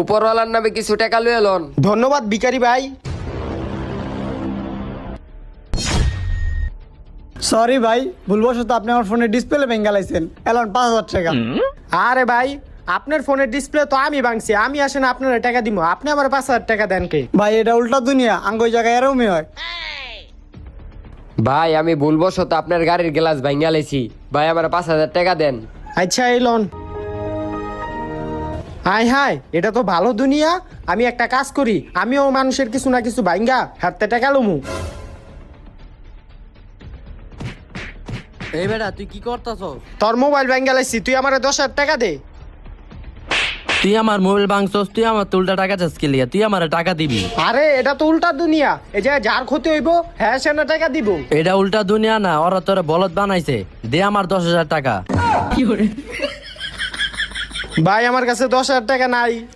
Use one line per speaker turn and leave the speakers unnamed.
উপরওয়ালার নামে কিছু টাকা লুয়ে লন।
ধন্যবাদ ভিখারি ভাই।
সরি ভাই, ভুলবশত আপনি আমার ফোনের ডিসপ্লে ভেঙে লাইছেন। এলন 5,000 টাকা।
আরে ভাই, আপনার ফোনের ডিসপ্লে তো আমি ভাঙছি, আমি আসেন আপনার টাকা দিব, আপনি আমার 5,000 টাকা দেন কে?
ভাই এটা উল্টা দুনিয়া, আঙ্গুই জায়গায় এরমই হয়।
ভাই আমি ভুলবশত আপনার গাড়ির গ্লাস ভাঙিয়া লাইছি, ভাই আমার 5,000 টাকা দেন।
আচ্ছা এই লোন। হাই হাই, এটা তো ভালো দুনিয়া। আমি একটা কাজ করি, আমিও মানুষের কিছু না কিছু ভাঙ্গা হাতে টাকা লমু।
এই বেটা তুই কি করতাছস?
তোর মোবাইল ভাঙ্গা লাইছি, তুই আমার 10,000 টাকা দে।
তুই আমার মোবাইল ভাঙছস, তুই আমার উল্টা টাকা চাস কে লিয়া? তুই আমার টাকা দিবি।
আরে এটা তো উল্টা দুনিয়া, এই যে যার ক্ষতি হইব হ্যাঁ সে না টাকা দিব।
এটা উল্টা দুনিয়া না, ওরা তোরে বলদ বানাইছে। দে আমার 10,000 টাকা।
ভাই আমার কাছে 10,000 টাকা নাই।